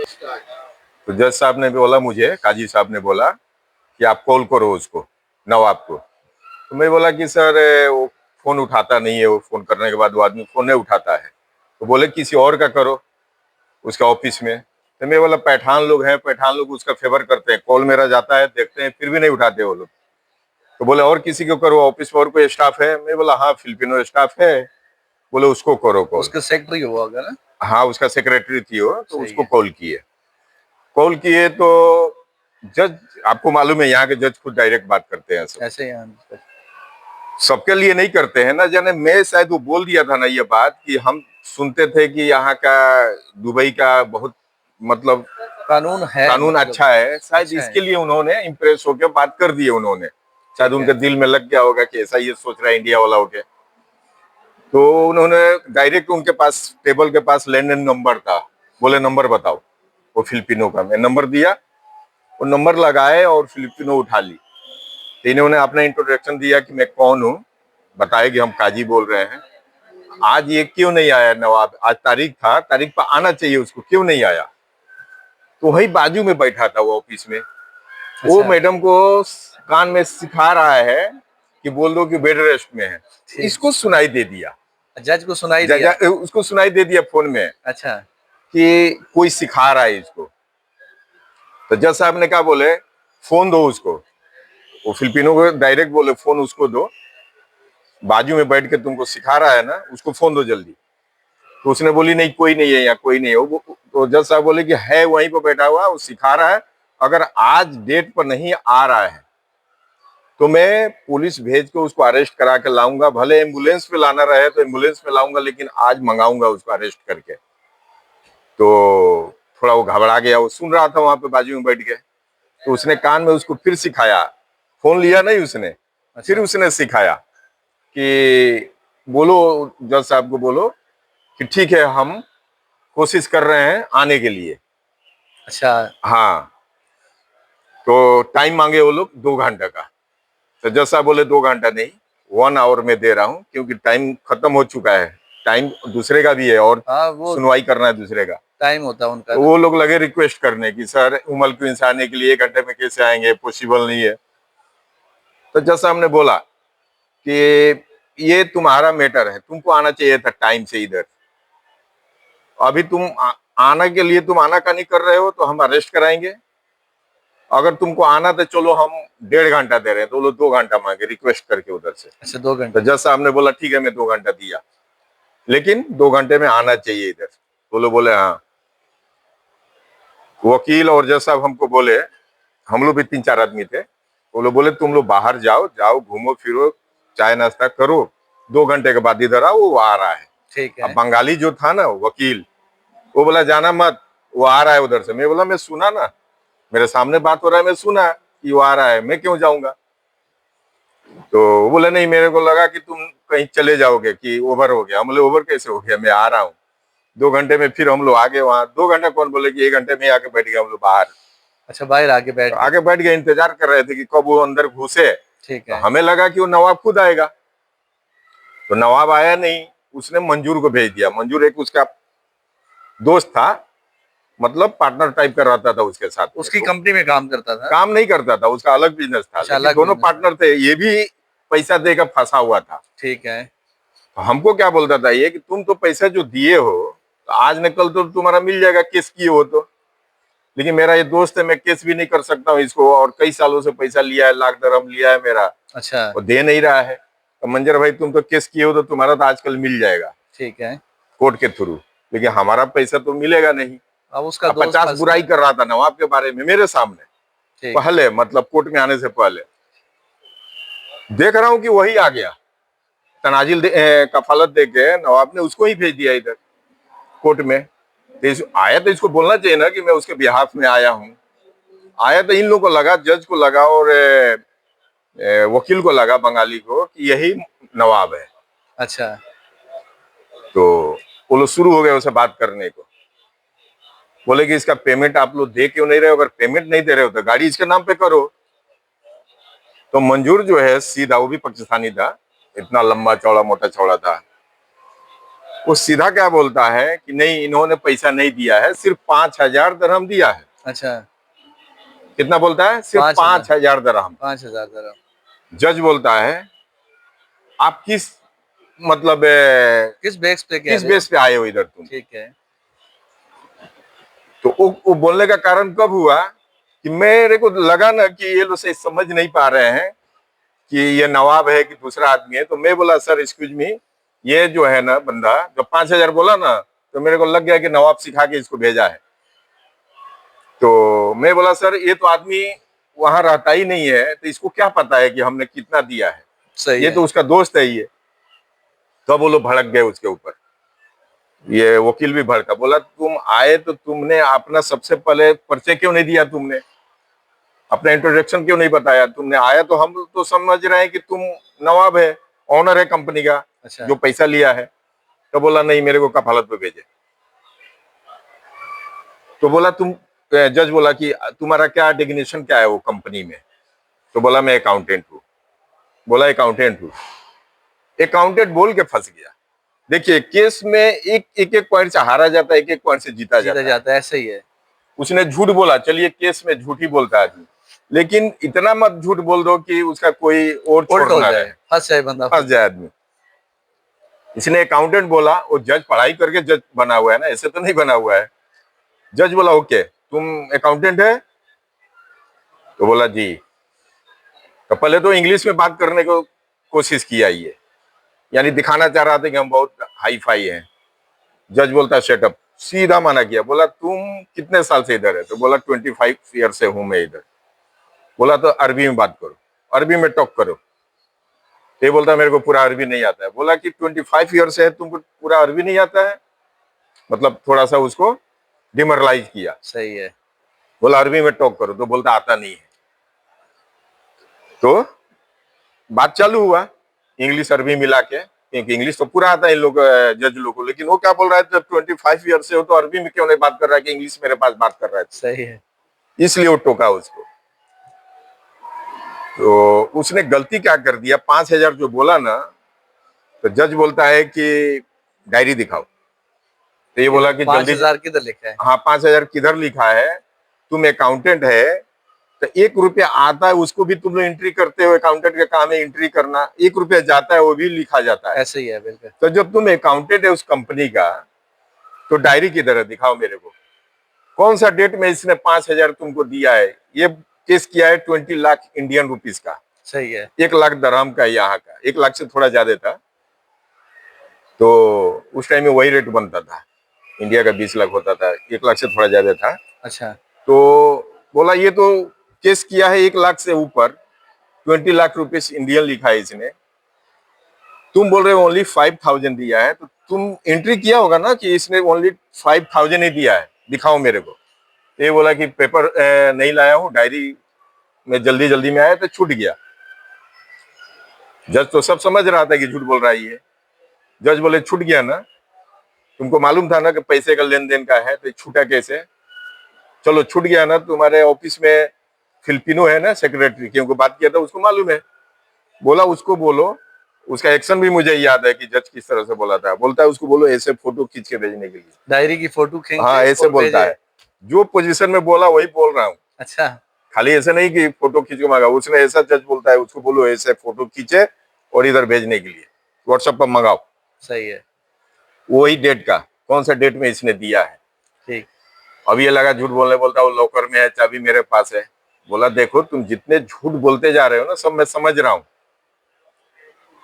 तो जज साहब ने बोला, मुझे काजी साहब ने बोला कि आप कॉल करो उसको, नवाब को। तो मैं बोला कि सर वो फोन उठाता नहीं है, वो फोन करने के बाद वो आदमी फोन नहीं उठाता है। तो बोले किसी और का करो, उसका ऑफिस में। तो मैं बोला पैठान लोग हैं, पैठान लोग उसका फेवर करते हैं, कॉल मेरा जाता है देखते हैं फिर भी नहीं उठाते वो लोग। तो बोले और किसी को करो, ऑफिस में और कोई स्टाफ है? मैं बोला हाँ फिलिपिनो स्टाफ है। बोले उसको करो कॉल। उसका सेक्रेटरी हुआ होगा ना? हाँ उसका सेक्रेटरी थी वो, तो सही उसको है। कॉल किए तो जज, आपको मालूम है यहाँ के जज खुद डायरेक्ट बात करते हैं सब, ऐसे ही सबके लिए नहीं करते हैं ना जाने। मैं शायद वो बोल दिया था ना ये बात कि हम सुनते थे कि यहाँ का दुबई का बहुत मतलब कानून है, कानून मतलब अच्छा है, शायद अच्छा है। इसके लिए उन्होंने इम्प्रेस होकर बात कर दी है उन्होंने। शायद ठीक है। उनके दिल में लग गया होगा कि ऐसा ये सोच रहा है इंडिया वाला होके। तो उन्होंने डायरेक्ट उनके पास टेबल के पास लैंडलाइन नंबर था, बोले नंबर बताओ। वो फिलिपिनो का, मैं नंबर दिया, वो नंबर लगाए और फिलिपिनो उठा ली। तो इन्होंने अपना इंट्रोडक्शन दिया कि मैं कौन हूँ, बताया कि हम काजी बोल रहे हैं। आज ये क्यों नहीं आया नवाब? आज तारीख था, तारीख पर आना चाहिए उसको, क्यों नहीं आया? तो वही बाजू में बैठा था वो ऑफिस में। वो अच्छा। मैडम को कान में सिखा रहा है कि बोल दो कि बेड रेस्ट में है। ठीक। इसको सुनाई दे दिया, जज को सुनाई दिया। उसको सुनाई दे दिया फोन में अच्छा। कि कोई सिखा रहा है इसको। तो जज साहब ने कहा, बोले फोन दो उसको। वो फिलिपिनो को डायरेक्ट बोले फोन उसको दो, बाजू में बैठ के तुमको सिखा रहा है ना, उसको फोन दो जल्दी। तो उसने बोली नहीं कोई नहीं है यहाँ, कोई नहीं है। तो जज साहब बोले कि है वहीं पर बैठा हुआ, वो सिखा रहा है, अगर आज डेट पर नहीं आ रहा है तो मैं पुलिस भेज के उसको अरेस्ट करा के लाऊंगा, भले एम्बुलेंस पे लाना रहे तो एम्बुलेंस पे लाऊंगा, लेकिन आज मंगाऊंगा उसको अरेस्ट करके। तो थोड़ा वो घबरा गया, वो सुन रहा था वहां पे बाजू में बैठ के। तो उसने कान में उसको फिर सिखाया, फोन लिया नहीं उसने, फिर अच्छा। उसने सिखाया कि बोलो जज साहब को बोलो कि ठीक है हम कोशिश कर रहे हैं आने के लिए। अच्छा। हाँ, तो टाइम मांगे वो लोग 2 घंटे का। तो जज साहब बोले 2 घंटा नहीं, 1 आवर में दे रहा हूँ, क्योंकि टाइम खत्म हो चुका है, टाइम दूसरे का भी है और हाँ, वो सुनवाई करना है दूसरे का। टाइम होता है उनका तो ना। वो लोग लगे रिक्वेस्ट करने की, सर उमल क्यों इंसाने के लिए 1 घंटे में कैसे आएंगे, पॉसिबल नहीं है। तो जज साहब ने बोला कि ये तुम्हारा मैटर है, तुमको आना चाहिए था टाइम से इधर। अभी आने के लिए तुम आनाकानी कर रहे हो तो हम अरेस्ट कराएंगे। अगर तुमको आना तो चलो हम 1.5 घंटा दे रहे हैं। तो वो लोग 2 घंटा मांगे रिक्वेस्ट करके उधर से। अच्छा, 2 घंटे। तो जज साहब ने बोला ठीक है मैं 2 घंटा दिया, लेकिन 2 घंटे में आना चाहिए इधर। तो लोग बोले हाँ। वकील और जज साहब हमको बोले, हम लोग भी 3-4 आदमी थे, वो लोग बोले तुम लोग बाहर जाओ, जाओ घूमो फिरो, चाय नाश्ता करो, 2 घंटे के बाद इधर आओ, वो आ रहा है। ठीक अब है। बंगाली जो था ना वकील, वो बोला जाना मत, वो आ रहा है उधर से। मैं बोला मैं सुना ना, मेरे सामने बात हो रहा है, मैं सुना कि वो आ रहा है, मैं क्यों जाऊंगा? तो वो बोले नहीं, मेरे को लगा कि तुम कहीं चले जाओगे, कि ओवर हो गया। हम बोले ओवर कैसे हो गया, मैं आ रहा हूँ। 2 घंटे में फिर हम लोग आगे वहां, 2 घंटा कौन बोले कि 1 घंटे में आके बैठ गए हम लोग बाहर। अच्छा, बाहर आके बैठ तो गए। आगे बैठ गए, इंतजार कर रहे थे कि कब वो अंदर घुसे। ठीक तो है। हमें लगा कि वो नवाब खुद आएगा, तो नवाब आया नहीं। उसने मंजूर को भेज दिया। मंजूर एक उसका दोस्त था, मतलब पार्टनर टाइप का रहता था उसके साथ में। उसकी तो कंपनी में काम करता था? काम नहीं करता था, उसका अलग बिजनेस था, अच्छा, लेकिन अलग दोनों बिजनेस था। पार्टनर थे। ये भी पैसा देकर फंसा हुआ था। ठीक है। तो हमको क्या बोलता था ये कि तुम तो पैसा जो दिए हो, तो आज न कल तो तुम्हारा मिल जाएगा, केस किए हो तो। लेकिन मेरा ये दोस्त है, मैं केस भी नहीं कर सकता हूँ इसको, और कई सालों से पैसा लिया है, लाख दरहम लिया है मेरा, अच्छा। वो दे नहीं रहा है। तो मंजर भाई तुम तो केस किए हो तो तुम्हारा तो आजकल मिल जाएगा ठीक है। कोर्ट के थ्रू, लेकिन हमारा पैसा तो मिलेगा नहीं। अब उसका अब दोस्त 50 फंस बुराई गया। कर रहा था नवाब के बारे में मेरे सामने, ठीक। पहले मतलब कोर्ट में आने से पहले। देख रहा हूँ कि वही आ गया, तनाजिल कफालत दे के नवाब ने उसको ही भेज दिया इधर कोर्ट में। तो आया तो इसको बोलना चाहिए ना कि मैं उसके बिहाफ में आया हूँ। आया तो इन लोगों को लगा, जज को लगा और वकील को लगा बंगाली को कि यही नवाब है। अच्छा। तो वो लोग शुरू हो गए उसे बात करने को। बोले कि इसका पेमेंट आप लोग दे क्यों नहीं रहे हो? अगर पेमेंट नहीं दे रहे हो तो गाड़ी इसके नाम पे करो। तो मंजूर जो है सीधा, वो भी पाकिस्तानी था, इतना लंबा चौड़ा मोटा चौड़ा था। वो सीधा क्या बोलता है कि नहीं, इन्होंने पैसा नहीं दिया है, सिर्फ 5,000 दरहम दिया है। अच्छा, कितना बोलता है? सिर्फ 5,000, 5,000 दरहम। 5,000 दरहम। जज बोलता है आप किस मतलब किस बेस पे कह किस रहे हो? बेस पे आए हो इधर तुम? ठीक है। तो वो बोलने का कारण कब हुआ कि मेरे को लगा ना कि ये लोग से समझ नहीं पा रहे हैं कि ये नवाब है कि दूसरा आदमी है। तो मैं बोला सर एक्सक्यूज मी, ये जो है ना बंदा, जब 5,000 बोला ना तो मेरे को लग गया कि नवाब सिखा के इसको भेजा है। तो मैं बोला सर ये तो आदमी वहां रहता ही नहीं है, तो इसको क्या पता है कि हमने कितना दिया है? सही ये है। तो उसका दोस्त है ये। तब वो लोग भड़क गए उसके ऊपर। ये वकील भी भड़का, बोला तुम आए तो तुमने अपना सबसे पहले परिचय क्यों नहीं दिया? तुमने अपना इंट्रोडक्शन क्यों नहीं बताया? तुमने आया तो हम तो समझ रहे हैं कि तुम नवाब है, ऑनर है कंपनी का, अच्छा, जो पैसा लिया है। तो बोला नहीं, मेरे को कफालत पे भेजे। तो बोला जज बोला कि तुम्हारा क्या डिग्नेशन क्या है वो कंपनी में? तो बोला मैं अकाउंटेंट हूँ। बोला अकाउंटेंट हूँ। अकाउंटेंट बोल के फंस गया। देखिए केस में एक एक पॉइंट से हारा जाता है, एक एक पॉइंट से जीता जीता जाता है। जाता है, ऐसे ही है। उसने झूठ बोला, चलिए केस में झूठ ही बोलता है आदमी, लेकिन इतना मत झूठ बोल दो कि उसका कोई और उल्ट छोड़ हो ना जाए, रहे, फंस जाए बंदा। फंस जाए आदमी। इसने अकाउंटेंट बोला, वो जज पढ़ाई करके जज बना हुआ है ना, ऐसे तो नहीं बना हुआ है। जज बोला ओके तुम अकाउंटेंट है? तो बोला जी। तो पहले तो इंग्लिश में बात करने को कोशिश किया ये, यानी दिखाना चाह रहा था कि हम बहुत हाई फाई हैं। जज बोलता सेटअप, सीधा मना किया। बोला तुम कितने साल से इधर है? तो बोला 25 ईयर से हूं मैं इधर। बोला तो अरबी में बात करो, अरबी में टॉक करो। ये बोलता मेरे को पूरा अरबी नहीं आता है। बोला कि 25 ईयर से है, तुमको पूरा अरबी नहीं आता है? मतलब थोड़ा सा उसको डिमोरलाइज किया। सही है। बोला अरबी में टॉक करो। तो बोलता आता नहीं है। तो बात चालू हुआ इंग्लिश अरबी मिला के, क्योंकि इंग्लिश तो पूरा आता है इन लोग जज लोग को। लेकिन वो क्या बोल रहा है, जब 25 ईयर से हो तो अरबी में क्यों नहीं बात कर रहा है कि इंग्लिश मेरे पास बात कर रहा है? सही है। इसलिए वो टोका उसको। तो उसने गलती क्या कर दिया, 5,000 जो बोला ना, तो जज बोलता है कि डायरी दिखाओ। तो ये बोला कि जल्दी। 5,000 किधर लिखा है? हाँ 5,000 किधर लिखा है? तुम अकाउंटेंट है तो 1 रुपया आता है उसको भी तुम लोग एंट्री करते हो। अकाउंटेंट का काम है एंट्री करना। 1 रुपया जाता है वो भी लिखा जाता है। ऐसे ही है, बिल्कुल। तो जब तुम अकाउंटेंट है उस कंपनी का, तो डायरी किधर है? दिखाओ मेरे को। कौन सा डेट में इसने 5,000 तुमको दिया है? ये केस किया है 20 लाख इंडियन रुपीज का। सही है। 1 लाख दरहम का यहाँ का, 1 लाख से थोड़ा ज्यादा था। तो उस टाइम में वही रेट बनता था, इंडिया का 20 लाख होता था, 1 लाख से थोड़ा ज्यादा था। अच्छा, तो बोला ये तो केस किया है 1 लाख से ऊपर, 20 लाख रुपीज इंडियन लिखा है इसने। तुम बोल रहे हो ओनली 5,000 दिया है, तो तुम एंट्री किया होगा ना कि इसने ओनली 5,000 ही दिया है, दिखाओ मेरे को। ये बोला कि पेपर नहीं लाया हूँ, डायरी में जल्दी जल्दी में आया तो छूट गया। जज तो सब समझ रहा था कि झूठ बोल रहा है ये। जज बोले छूट गया ना, तुमको मालूम था ना कि पैसे का लेन देन का है, तो छूटा कैसे? चलो छूट गया ना, तुम्हारे ऑफिस में फिलिपिनो है ना सेक्रेटरी, क्योंकि बात किया था उसको मालूम है। बोला उसको बोलो, उसका एक्शन भी मुझे याद है कि जज किस तरह से बोला था। बोलता है उसको बोलो ऐसे फोटो खींच के भेजने के लिए। डायरी की फोटो खींच हाँ के ऐसे और बोलता भेजे। है, जो पोजीशन में बोला वही बोल रहा हूँ। अच्छा, खाली ऐसे नहीं कि फोटो खींच के मांगा, उसने ऐसा जज बोलता है उसको बोलो ऐसे फोटो खींचे और इधर भेजने के लिए व्हाट्सएप पर मंगाओ। सही है। वही डेट का, कौन सा डेट में इसने दिया है। ठीक। अब ये लगा झूठ बोलने, बोलता वो लॉकर में है, चाबी मेरे पास है। बोला देखो तुम जितने झूठ बोलते जा रहे हो ना, सब मैं समझ रहा हूँ।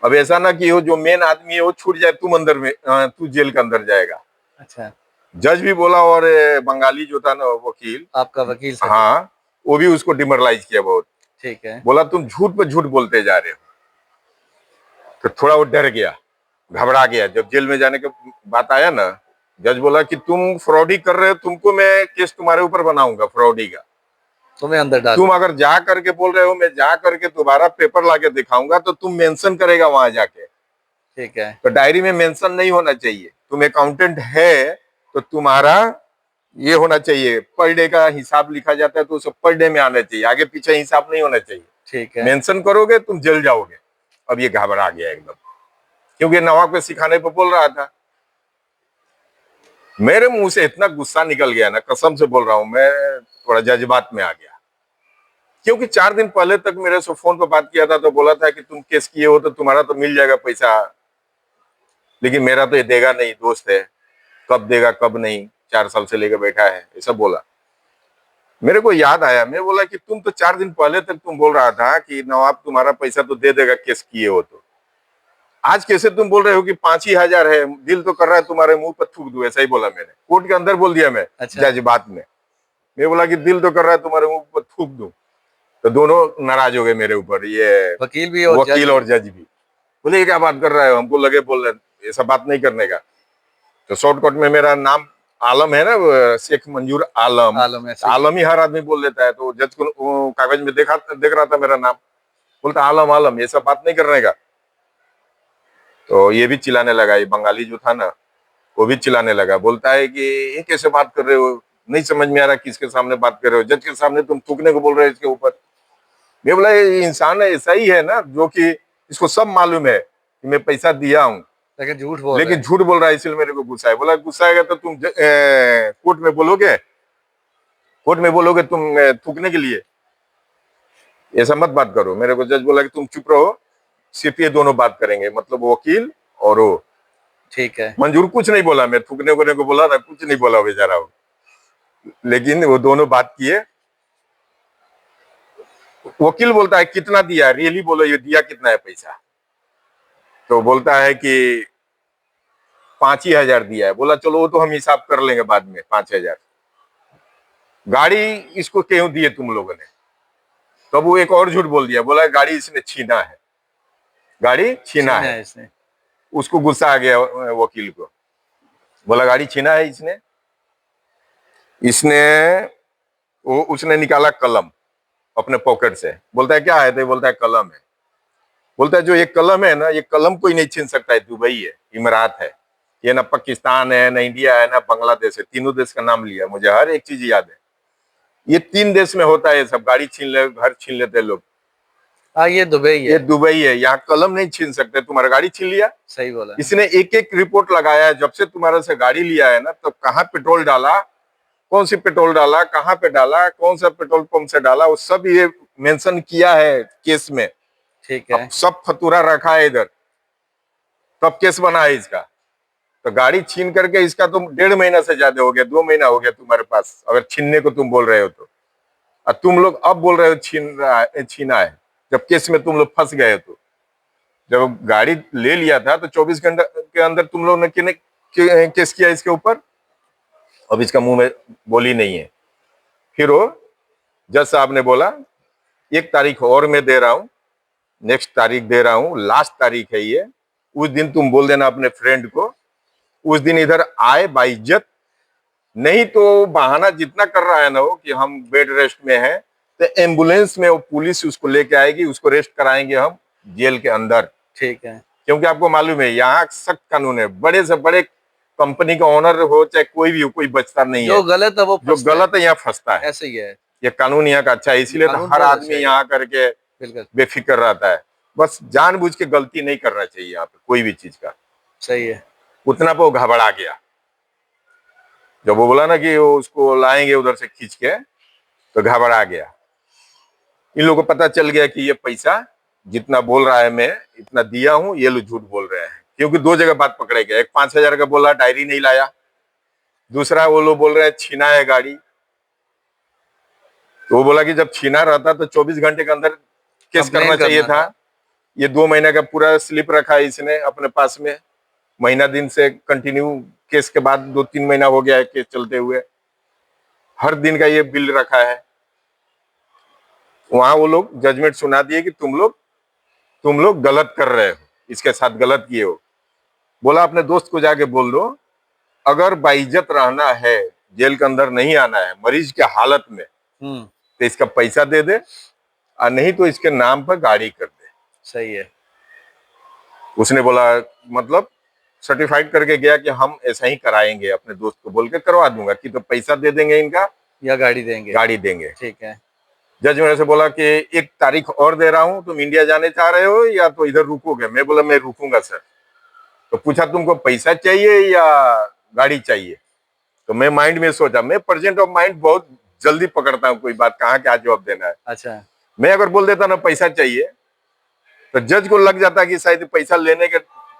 अब ऐसा ना कि वो जो मेन आदमी है वो छूट जाए, तुम अंदर में तू जेल के अंदर जाएगा। अच्छा, जज भी बोला और बंगाली जो था ना वकील, आपका वकील से? हाँ वो भी उसको डिमोरलाइज किया बहुत। ठीक है। बोला तुम झूठ पे झूठ बोलते जा रहे हो। तो थोड़ा वो डर गया, घबरा गया। जब जेल में जाने के बात आया ना, जज बोला कि तुम फ्रॉडी कर रहे हो, तुमको मैं केस तुम्हारे ऊपर बनाऊंगा फ्रॉडी का। तुम्हें अंदर डाल। तुम अगर जा करके बोल रहे हो, मैं जा करके दोबारा पेपर लाके दिखाऊंगा, तो तुम मेंशन करेगा वहां जाके। ठीक है। तो डायरी में मेंशन नहीं होना चाहिए। तुम अकाउंटेंट है तो तुम्हारा ये होना चाहिए, पर डे का हिसाब लिखा जाता है तो उसे पर डे में आना चाहिए, आगे पीछे हिसाब नहीं होना चाहिए। ठीक है। मेंशन करोगे तुम जल जाओगे। अब ये घबरा गया एकदम, क्योंकि नवाब को सिखाने पर बोल रहा था। मेरे मुंह से इतना गुस्सा निकल गया ना, कसम से बोल रहा हूं, मैं थोड़ा जज्बात में आ गया। क्योंकि 4 दिन पहले तक मेरे से फोन पर बात किया था तो बोला था कि तुम केस किए हो तो तुम्हारा तो मिल जाएगा पैसा, लेकिन मेरा तो ये देगा नहीं, दोस्त है, कब देगा कब नहीं, 4 साल से लेकर बैठा है, ऐसा बोला। मेरे को याद आया, मैं बोला कि तुम तो 4 दिन पहले तक तुम बोल रहा था कि नवाब तुम्हारा पैसा तो दे देगा केस किए हो तो, आज कैसे तुम बोल रहे हो कि 5 ही हजार है, दिल तो कर रहा है तुम्हारे मुंह पर थूक दूं, ऐसा ही बोला मैंने, कोर्ट के अंदर बोल दिया मैं। अच्छा। जज्बात में मैं बोला कि दिल तो कर रहा है तुम्हारे मुंह पर थूक दूं, तो दोनों नाराज हो गए मेरे ऊपर, ये वकील भी और जज वकील भी। और जज भी। बोले ये क्या बात कर रहा है, हमको लगे बोल रहे ऐसा बात नहीं करने का। तो शॉर्टकट में मेरा नाम आलम है ना, शेख मंजूर आलम, आलम है, सही। आलम ही हर आदमी बोल देता है, तो जज को कागज में देख रहा था मेरा नाम, बोलता आलम आलम, ये सब बात नहीं करने का। तो ये भी चिल्लाने लगा, ये बंगाली जो था ना वो भी चिल्लाने लगा, बोलता है कि ये कैसे बात कर रहे हो, नहीं समझ में आ रहा किसके सामने बात कर रहे हो, जज के सामने तुम थूकने को बोल रहे हो इसके ऊपर। मैं बोला ये इंसान ऐसा ही है ना जो कि इसको सब मालूम है कि मैं पैसा दिया हूँ, लेकिन झूठ बोल रहे लेकिन हैं। झूठ बोल रहा है, इसलिए मेरे को गुस्सा है। बोला गुस्सा आएगा तो तुम कोर्ट में बोलोगे, कोर्ट में बोलोगे तुम थूकने के लिए, ऐसा मत बात करो। मेरे को जज बोला कि तुम चुप रहो, सिर्फ ये दोनों बात करेंगे, मतलब वकील और वो। ठीक है। मंजूर कुछ नहीं बोला, मैं थूकने को बोला था, कुछ नहीं बोला बेचारा वो, लेकिन वो दोनों बात किए। वकील बोलता है कितना दिया, रियली बोलो ये दिया कितना है पैसा, तो बोलता है कि 5 ही हजार दिया है। बोला चलो वो तो हम हिसाब कर लेंगे बाद में, 5 हजार। गाड़ी इसको क्यों दिए तुम लोगों ने, तब वो एक और झूठ बोल दिया, बोला गाड़ी इसने छीना है, गाड़ी छीना है। इसने। उसको गुस्सा आ गया वकील को, बोला गाड़ी छीना है इसने, इसने वो उसने निकाला कलम अपने पॉकेट से, बोलता है क्या है, तो बोलता है कलम है। बोलता है जो ये कलम है ना, ये कलम कोई नहीं छीन सकता है, दुबई है, इमरात है, ये ना पाकिस्तान है ना इंडिया है ना बांग्लादेश है, तीनों देश का नाम लिया, मुझे हर एक चीज याद है। ये 3 देश में होता है सब, गाड़ी छीन ले, घर छीन लेते हैं लोग। हाँ, ये दुबई है। ये दुबई है, यहाँ कलम नहीं छीन सकते, तुम्हारा गाड़ी छीन लिया। सही बोला। इसने एक एक रिपोर्ट लगाया है, जब से तुम्हारे से गाड़ी लिया है ना, तब कहाँ पेट्रोल डाला, कौन सी पेट्रोल डाला, कहाँ पे डाला, कौन सा पेट्रोल पंप से डाला, वो सब ये मेंशन किया है केस में। ठीक है। अब सब फतूरा रखा है इधर, तब केस बना है इसका। तो गाड़ी छीन करके इसका तुम 1.5 महीना से ज्यादा हो गया, 2 महीना हो गया तुम्हारे पास, अगर छीनने को तुम बोल रहे हो तो। और तुम लोग अब बोल रहे हो छीना है, जब केस में तुम लोग फंस गए। तो जब गाड़ी ले लिया था तो 24 घंटे के अंदर तुम लोग ने केस किया इसके ऊपर, अब इसका मुंह में बोली नहीं है। फिर वो जज साहब ने बोला 1 तारीख और मैं दे रहा हूं, नेक्स्ट तारीख दे रहा हूं, लास्ट तारीख है ये, उस दिन तुम बोल देना अपने फ्रेंड को, उस दिन इधर आए बाइज्जत, नहीं तो बहाना जितना कर रहा है ना वो कि हम बेड रेस्ट में हैं, तो एम्बुलेंस में वो पुलिस उसको लेके आएगी, उसको रेस्ट कराएंगे हम जेल के अंदर। ठीक है। क्योंकि आपको मालूम है यहाँ सख्त कानून है, बड़े से बड़े कंपनी का ओनर हो चाहे कोई भी हो, कोई बचता नहीं जो है, गलत है वो जो फंसता गलत है यहाँ फंसता है। ऐसे ही है। ये कानून यहाँ का अच्छा है, इसलिए तो कानून हर बहुत आदमी अच्छा है। यहाँ करके बिल्कुल बेफिक्र रहता है। बस जानबूझ के गलती नहीं करना चाहिए यहाँ पे कोई भी चीज का। सही है। उतना पे वो घबरा गया, जब वो बोला ना कि वो उसको लाएंगे उधर से खींच के, तो घबरा गया। इन लोगों को पता चल गया कि ये पैसा जितना बोल रहा है मैं इतना दिया हूं, ये लोग झूठ बोल रहे हैं। क्योंकि 2 जगह बात पकड़े गए, एक 5 हजार का बोला डायरी नहीं लाया, दूसरा वो लोग बोल रहे हैं छीना है गाड़ी। तो वो बोला कि जब छीना रहता तो 24 घंटे के अंदर केस कंप्लेन करना चाहिए करना था। ये 2 महीने का पूरा स्लिप रखा है इसने अपने पास में, महीना दिन से कंटिन्यू केस के बाद 2-3 महीना हो गया है केस चलते हुए, हर दिन का ये बिल रखा है। वहां वो लोग जजमेंट सुना दिए कि तुम लोग गलत कर रहे हो, इसके साथ गलत किए हो। बोला अपने दोस्त को जाके बोल दो, अगर बाइज्जत रहना है, जेल के अंदर नहीं आना है मरीज के हालत में, तो इसका पैसा दे दे, और नहीं तो इसके नाम पर गाड़ी कर दे। सही है। उसने बोला मतलब सर्टिफाइड करके गया कि हम ऐसा ही कराएंगे, अपने दोस्त को बोल के करवा दूंगा, कि तो पैसा दे देंगे इनका या गाड़ी देंगे। गाड़ी देंगे। ठीक है। जज मेरे से बोला कि 1 तारीख और दे रहा हूं, तुम इंडिया जाने चाह रहे हो या तो इधर रुकोगे। मैं बोला मैं रुकूंगा सर। तो पूछा तुमको पैसा चाहिए या गाड़ी चाहिए, तो मैं माइंड में सोचा, मैं प्रेजेंट ऑफ माइंड बहुत जल्दी पकड़ता हूँ, कोई बात कहाँ क्या जवाब देना है। अच्छा। मैं अगर बोल देता ना पैसा चाहिए, तो जज को लग जाता कि शायद पैसा लेने के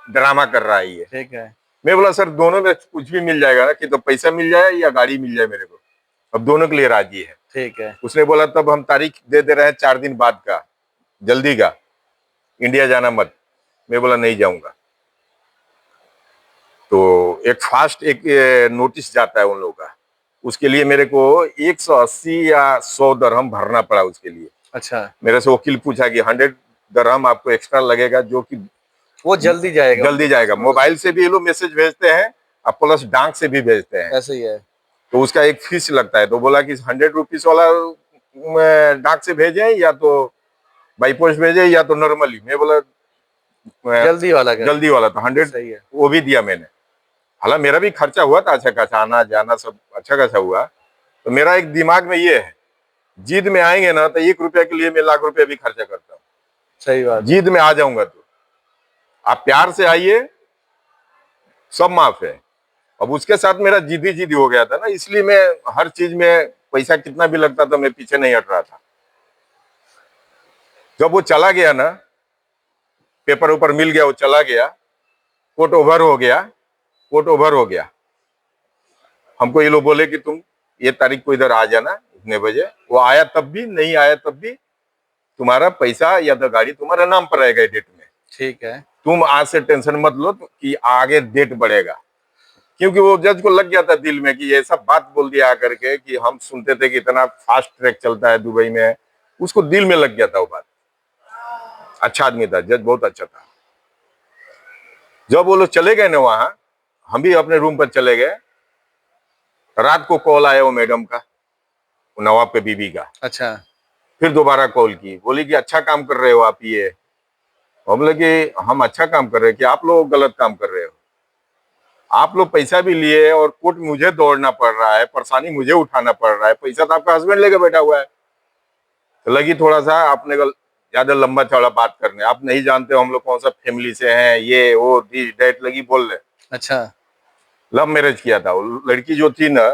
ड्रामा कर रहा है ये। ठीक है। मैं बोला सर दोनों में कुछ भी मिल जाएगा ना, कि तो पैसा मिल जाए या गाड़ी मिल जाए मेरे को, अब दोनों के लिए राजी है। ठीक है। उसने बोला तब हम तारीख दे रहे हैं 4 दिन बाद का, जल्दी का, इंडिया जाना मत। मैं बोला नहीं जाऊंगा। तो एक फास्ट एक नोटिस जाता है उन लोगों का, उसके लिए मेरे को 180 या 100 दरहम भरना पड़ा उसके लिए। अच्छा, मेरे से वकील पूछा कि 100 दरहम आपको एक्स्ट्रा लगेगा, जो कि वो जल्दी जाएगा। जल्दी जाएगा। मोबाइल से भी ये लोग मैसेज भेजते हैं और प्लस डाक से भी भेजते हैं, ऐसे ही है। तो उसका एक फीस लगता है। तो बोला कि 100 रुपीज वाला डाक से भेजें या तो बाई पोस्ट भेजे या तो नॉर्मली। मैं बोला जल्दी वाला कर। जल्दी वाला, तो 100 सही है। वो भी दिया मैंने। हालांकि मेरा भी खर्चा हुआ था अच्छा खासा, आना जाना सब अच्छा खासा हुआ। तो मेरा एक दिमाग में ये है, जीत में आएंगे ना तो 1 रुपया के लिए मैं लाख रुपया भी खर्चा करता हूँ। सही बात। जीत में आ जाऊंगा तो आप प्यार से आइए, सब माफ है। अब उसके साथ मेरा जिद्दी हो गया था ना, इसलिए मैं हर चीज में पैसा कितना भी लगता था मैं पीछे नहीं हट रहा था। जब वो चला गया ना, पेपर ऊपर मिल गया, वो चला गया, कोर्ट ओवर हो गया, कोर्ट ओवर हो गया। हमको ये लोग बोले कि तुम ये तारीख को इधर आ जाना इतने बजे। वो आया तब भी, नहीं आया तब भी, तुम्हारा पैसा या तो गाड़ी तुम्हारा नाम पर रहेगा डेट में। ठीक है। तुम आज से टेंशन मत लो कि आगे डेट बढ़ेगा। क्योंकि वो जज को लग गया था दिल में कि ये सब बात बोल दिया आकर के, कि हम सुनते थे कि इतना फास्ट ट्रैक चलता है दुबई में, उसको दिल में लग गया था वो बात। अच्छा आदमी था जज, बहुत अच्छा था। जब वो लोग चले गए ना वहां, हम भी अपने रूम पर चले गए। रात को कॉल आया वो मैडम का, वो नवाब के बीबी का। अच्छा। फिर दोबारा कॉल की, बोली कि अच्छा काम कर रहे हो आप ये। हम बोले कि हम अच्छा काम कर रहे हैं कि आप लोग गलत काम कर रहे हो। आप लोग पैसा भी लिए और कोर्ट मुझे दौड़ना पड़ रहा है, परेशानी मुझे उठाना पड़ रहा है, पैसा तो आपका हस्बैंड लेके बैठा हुआ है। तो लगी थोड़ा सा अपने को ज्यादा लंबा चौड़ा बात करने, आप नहीं जानते हो हम लोग कौन सा फैमिली से हैं, ये वो दिस डेट लगी बोलने। अच्छा। लव मैरिज किया था। वो लड़की जो थी ना,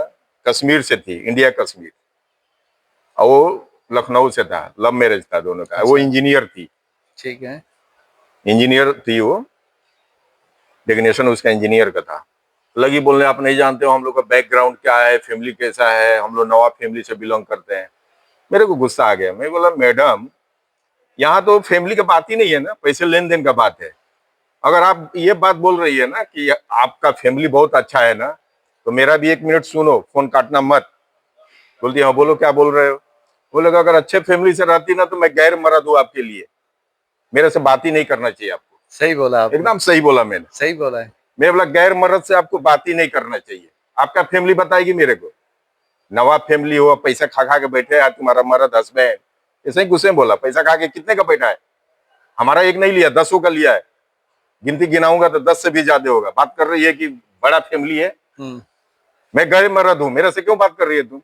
कश्मीर से थी, इंडिया कश्मीर, और वो लखनऊ से था। लव मैरिज था दोनों का। वो अच्छा। इंजीनियर थी, ठीक है। इंजीनियर थी वो, डेफिनेशन उसका इंजीनियर का था। लगी बोलने आप नहीं जानते हो हम लोग का बैकग्राउंड क्या है, फैमिली कैसा है, हम लोग नवाब फैमिली से बिलोंग करते हैं। मेरे को गुस्सा आ गया। मैं बोला मैडम यहाँ तो फैमिली का बात ही नहीं है ना, पैसे लेन देन का बात है। अगर आप ये बात बोल रही है ना कि आपका फैमिली बहुत अच्छा है ना, तो मेरा भी 1 मिनट सुनो, फोन काटना मत। बोलती हाँ बोलो क्या बोल रहे हो। बोले अगर अच्छे फैमिली से रहती ना तो मैं गैर मर्द हूँ आपके लिए, मेरे से बात ही नहीं करना चाहिए आपको। सही बोला आपने। एकदम सही बोला मैंने। सही बोला है। मैं बोला गैर मर्द से आपको बात ही नहीं करना चाहिए। आपका फैमिली बताएगी मेरे को, नवाब फैमिली हो, पैसा खा खा के बैठे है तुम्हारा मर्द हस्बैंड। ऐसे ही गुस्से में बोला, पैसा खा के कितने का बैठा है, हमारा एक नहीं लिया 10 का लिया है, गिनती गिनाऊंगा तो 10 से भी ज्यादा होगा। बात कर रही है कि बड़ा फैमिली है, मैं गैर मर्द हूं, मेरे से क्यों बात कर रही है तुम,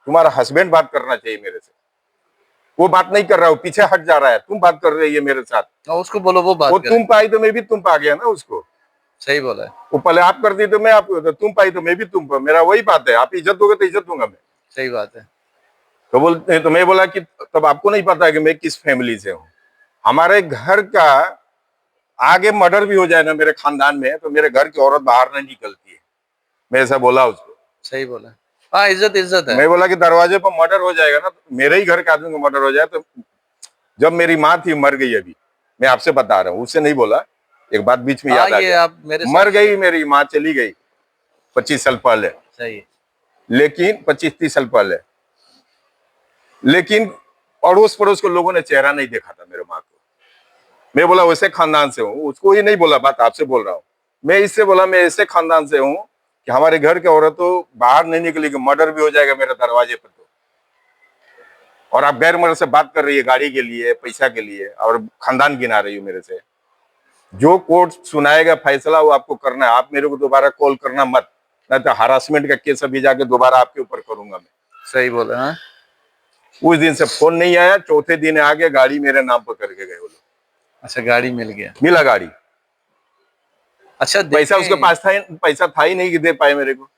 तुम्हारा हस्बैंड बात करना चाहिए मेरे से। वो बात नहीं कर रहा, वो पीछे हट जा रहा है, तुम बात कर रही है मेरे साथ। और उसको बोलो वो बात वो करे। तुम पाई तो मैं भी तुम पा गया ना उसको। सही बोला है। वो पहले आप करती तो मैं आपको, तो तुम पाई तो मैं भी तुम पर, मेरा वही बात है। आप इज्जत दोगे तो इज्जत दूंगा मैं। सही बात है। तो बोलते, तो मैं बोला कि तब आपको नहीं पता है कि मैं किस फैमिली से हूँ। हमारे घर का आगे मर्डर भी हो जाए ना मेरे खानदान में, तो मेरे घर की औरत बाहर नहीं निकलती है। मैं ऐसा बोला उसको। सही बोला। हाँ, इज्जत इज्जत है। मैं बोला कि दरवाजे पर मर्डर हो जाएगा ना, तो मेरे ही घर के आदमी को मर्डर हो जाए तो। जब मेरी माँ थी मर गई, अभी मैं आपसे बता रहा हूँ, उससे नहीं बोला, एक बात बीच में याद आ ये गया। आप मेरे साथ मर गई मेरी माँ, चली गई 25 साल पहले, सही है। लेकिन 25-30 साल पहले, लेकिन अड़ोस पड़ोस के लोगों ने चेहरा नहीं देखा था मेरे माँ को। मैं बोला वैसे खानदान से हूँ, उसको ही नहीं बोला, बात आपसे बोल रहा हूँ। मैं इससे बोला मैं ऐसे खानदान से हूँ कि हमारे घर के औरतों बाहर नहीं निकलेगी, मर्डर भी हो जाएगा मेरे दरवाजे पर तो। और आप गैर मर्द से बात कर रही है गाड़ी के लिए, पैसा के लिए, और खानदान गिना रही हो मेरे से। जो कोर्ट सुनाएगा फैसला वो आपको करना है। आप मेरे को दोबारा कॉल करना मत, नहीं तो हरासमेंट का केस अभी जाके दोबारा आपके ऊपर करूंगा मैं। सही बोला। हाँ, उस दिन से फोन नहीं आया, चौथे दिन आगे गाड़ी मेरे नाम पर करके गए वो लोग। अच्छा, गाड़ी मिल गया। मिला गाड़ी। अच्छा, पैसा उसके देखें। पास था, पैसा था ही नहीं कि दे पाए मेरे को।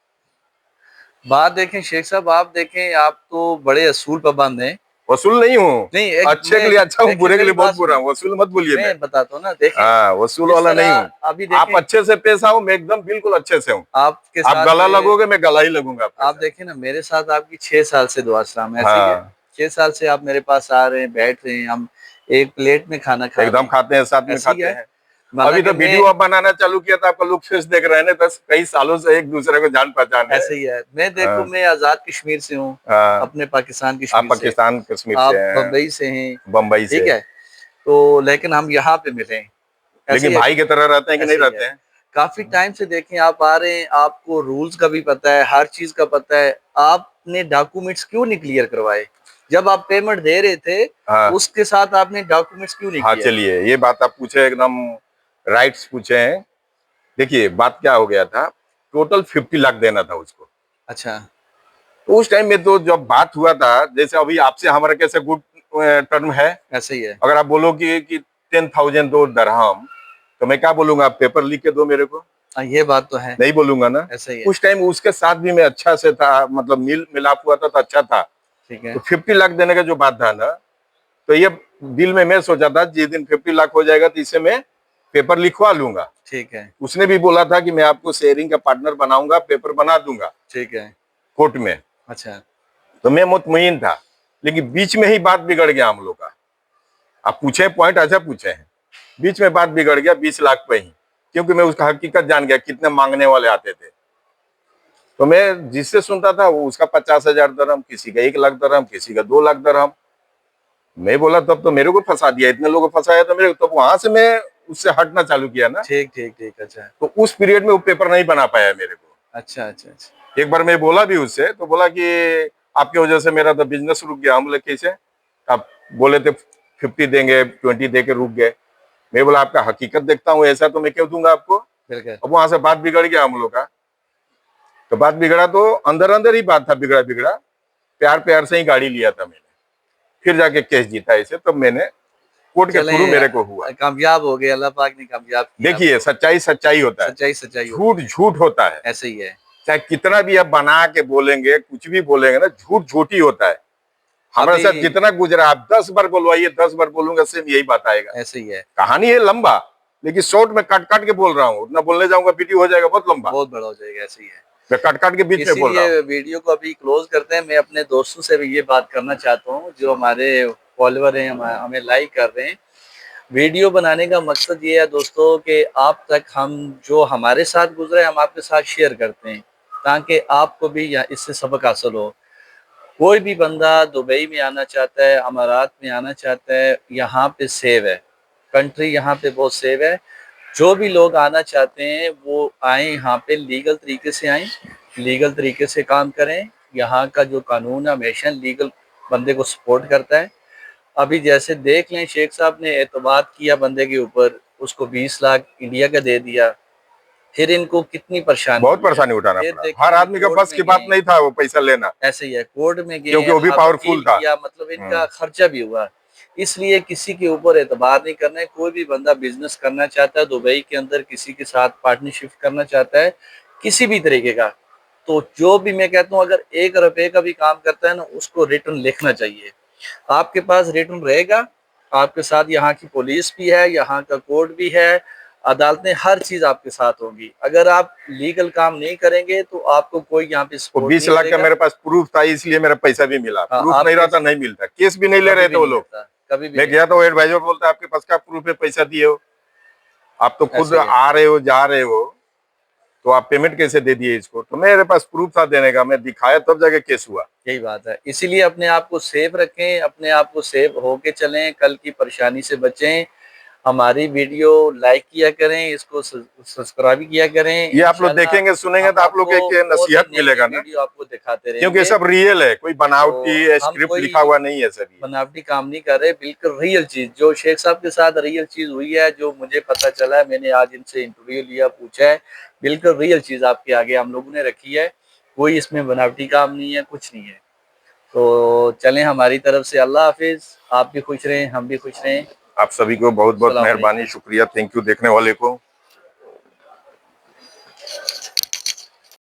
बात देखें शेख साहब, आप देखें, आप तो बड़े असूल पाबंद हैं। वसूल नहीं हूँ, नहीं, एक अच्छे के लिए अच्छा हूँ, देखिए बुरे के मेरी लिए बहुत बात बुरा सुने, हूँ, वसूल मत बोलिए। मैं बताता हूँ ना, देखें हाँ, वसूल जिस वाला नहीं तरह हूँ। अभी आप देखें अच्छे से पेश आओ, मैं एकदम बिल्कुल अच्छे से हूँ। आपके आप साथ, गला लगोगे, मैं गला ही लगूंगा आपके आप साथ। देखें ना मेरे साथ आपकी 6 साल से दुआ सलाम, ऐसे ही है। हाँ, 6 साल से आप मेरे पास आ रहे हैं, बैठ रहे हैं, हम एक प्लेट में खाना खा रहे एकदम हैं, खाते हैं, साथ में ऐसे ही खाते है। हैं। अभी हालांकि तो मैं, वीडियो आप बनाना चालू किया था, आपका लोग फेस देख रहे हैं, 10 कई सालों से एक दूसरे को जान पहचान है। ऐसे ही है, मैं देखो, हाँ, मैं आजाद कश्मीर से हूँ, हाँ, अपने पाकिस्तान आप कश्मीर से, पाकिस्तान कश्मीर से आप हैं, बम्बई से हैं, बम्बई ठीक से। है। तो लेकिन हम यहाँ पे मिले हैं, ऐसे लेकिन ही है, भाई की तरह रहते हैं कि नहीं ऐसे ही है। रहते हैं? काफी टाइम से देखें आप आ रहे हैं, आपको रूल्स का भी पता है, हर चीज का पता है, आपने डॉक्यूमेंट्स क्यों नहीं क्लियर करवाए? जब आप पेमेंट दे रहे थे हाँ, उसके साथ आपने डॉक्यूमेंट्स क्यों नहीं हाँ, किए? चलिए, ये बात आप पूछे, एकदम राइट्स पूछे हैं। देखिए, बात क्या हो गया था, टोटल 50 लाख देना था उसको। अच्छा, तो उस टाइम में तो जब बात हुआ था, जैसे अभी आपसे हमारा कैसे गुड टर्म है, ऐसे ही है। अगर आप बोलो कि 10,000 दो दरहम, तो मैं क्या बोलूंगा, आप पेपर लिख के दो मेरे को, ये बात तो है, नहीं बोलूंगा ना। ऐसे ही है। उस टाइम उसके साथ भी मैं अच्छा से था, मतलब मिलाप हुआ था तो अच्छा था। ठीक है, तो 50 लाख देने का जो बात था ना, तो ये दिल में मैं सोचा था जिस दिन 50 लाख हो जाएगा तो इसे मैं पेपर लिखवा लूंगा। ठीक है, उसने भी बोला था कि मैं आपको शेयरिंग का पार्टनर बनाऊंगा, पेपर बना दूंगा ठीक है। कोर्ट में। अच्छा, तो मैं मुतमईन था, लेकिन बीच में ही बात बिगड़ गया हम लोग का। आप पूछे पॉइंट अच्छा पूछे हैं, बीच में बात बिगड़ गया 20 लाख पे ही, क्योंकि मैं उसका हकीकत जान गया कितने मांगने वाले आते थे। तो मैं जिससे सुनता था वो उसका 50,000 दरहम, किसी का 1 लाख दरहम, किसी का 2 लाख दरहम। मैं बोला तब तो मेरे को फंसा दिया, इतने लोगों को फंसाया, तो मेरे, तब वहां से मैं उससे हटना चालू किया ना। ठीक ठीक ठीक। अच्छा, तो उस पीरियड में वो पेपर नहीं बना पाया मेरे को। अच्छा, अच्छा, अच्छा। एक बार मैं बोला भी उससे, तो बोला कि आपकी वजह से मेरा तो बिजनेस रुक गया। हम बोले कैसे? आप बोले थे 50 देंगे, 20 दे के रुक गए। मैं बोला आपका हकीकत देखता हूँ, ऐसा तो मैं क्यों दूंगा आपको। बिल्कुल। अब वहां से बात बिगड़ गया हम लोग का। तो बात बिगड़ा तो अंदर अंदर ही बात था, बिगड़ा बिगड़ा, प्यार प्यार से ही गाड़ी लिया था मैंने, फिर जाके केस जीता इसे, तब मैंने कोर्ट के चले, थ्रू मेरे को हुआ। कामयाब हो गए, अल्लाह पाक ने कामयाब किया देखिए, आपको। सच्चाई सच्चाई होता है, सच्चाई सच्चाई झूठ होती है, झूठ होता है। ऐसे ही है। चाहे कितना भी आप बना के बोलेंगे, कुछ भी बोलेंगे ना, झूठ झूठ ही होता है। हमारे अभी साथ जितना गुजरा, आप 10 बार बोलवाइए, 10 बार बोलूंगा, सेम यही बात आएगा। ऐसे ही है। कहानी है लंबा, लेकिन शॉर्ट में काट काट के बोल रहा हूँ, उतना बोलने जाऊंगा वीडियो हो जाएगा बहुत लंबा। बहुत बड़ा हो जाएगा, ऐसे ही है। मैं काट काट के बीच में बोल रहा हूँ। इसीलिए वीडियो को अभी क्लोज करते हैं। मैं अपने दोस्तों से भी ये बात करना चाहता हूँ, जो हमारे फॉलोअर हैं, हमें लाइक कर रहे हैं। वीडियो बनाने का मकसद ये है दोस्तों कि आप तक हम जो हमारे साथ गुजरे हम आपके साथ शेयर करते हैं, ताकि आपको भी इससे सबक हासिल हो। कोई भी बंदा दुबई में आना चाहता है, अमारात में आना चाहता है, यहाँ पे सेव है, कंट्री यहाँ पे बहुत सेव है। जो भी लोग आना चाहते हैं वो आए यहाँ पे, लीगल तरीके से आए, लीगल तरीके से काम करें। यहाँ का जो कानून है हमेशा लीगल बंदे को सपोर्ट करता है। अभी जैसे देख लें, शेख साहब ने एतबार किया बंदे के ऊपर, उसको 20 लाख इंडिया का दे दिया, फिर इनको कितनी परेशानी बहुत हुई है। परेशानी उठाना फिर पड़ा, देखें हर अभी आदमी का कोर्ट बस में की बात गए, नहीं था वो पैसा लेना, ऐसे ही है, कोर्ट में गए, क्योंकि वो भी वकील पावरफुल था। किया, मतलब इनका खर्चा भी हुआ। इसलिए किसी के ऊपर एतबार नहीं करना है। कोई भी बंदा बिजनेस करना चाहता है दुबई के अंदर, किसी के साथ पार्टनरशिप करना चाहता है किसी भी तरीके का, तो जो भी मैं कहता हूँ, अगर 1 रुपए का भी काम करता है ना, उसको रिटर्न लिखना चाहिए। आपके पास रिटर्न रहेगा, आपके साथ यहाँ की पुलिस भी है, यहाँ का कोर्ट भी है, अदालतें, हर चीज आपके साथ होंगी। अगर आप लीगल काम नहीं करेंगे तो आपको कोई यहाँ पे वो सपोर्ट 20 नहीं लाख का करेगा। मेरे पास प्रूफ था, इसलिए मेरा पैसा भी मिला। हाँ, प्रूफ नहीं आपके रहता नहीं मिलता, केस भी नहीं ले कभी रहे थे भी वो नहीं लोग। मिलता, कभी भी मैं नहीं गया तो मिलता। वो एडवाइजर बोलता है आपके पास क्या प्रूफ है, पैसा दिए हो, आप तो खुद ऐसे ही है, आ रहे हो जा रहे हो, तो आप पेमेंट कैसे दे दिए इसको? तो मेरे पास प्रूफ था देने का, मैं दिखाया तब जाके केस हुआ। यही बात है। इसीलिए अपने आप को सेफ रखें, अपने आप को सेफ होके चलें, कल की परेशानी से बचें। हमारी वीडियो लाइक किया करें, इसको सब्सक्राइब किया करें। ये आप लोग इंशाल्लाह देखेंगे सुनेंगे हम तो आप लोग आपको एक और भी नसीहत नई नई मिलेगा ना, वीडियो आपको दिखाते क्योंकि ये रहेंगे। सब रियल है, कोई तो बनावटी हम स्क्रिप्ट लिखा कोई हुआ नहीं है सर ये। बनावटी काम नहीं कर रहे, बिल्कुल रियल चीज जो शेख साहब के साथ रियल चीज हुई है, जो मुझे पता चला है, मैंने आज इनसे इंटरव्यू लिया, पूछा है, बिल्कुल रियल चीज आपके आगे हम लोगों ने रखी है। कोई इसमें बनावटी काम नहीं है, कुछ नहीं है। तो चलें, हमारी तरफ से अल्लाह हाफिज। आप भी खुश रहें, हम भी खुश रहें। आप सभी को बहुत बहुत अस्सलाम मेहरबानी, वालेकुम। शुक्रिया, थैंक यू देखने वाले को।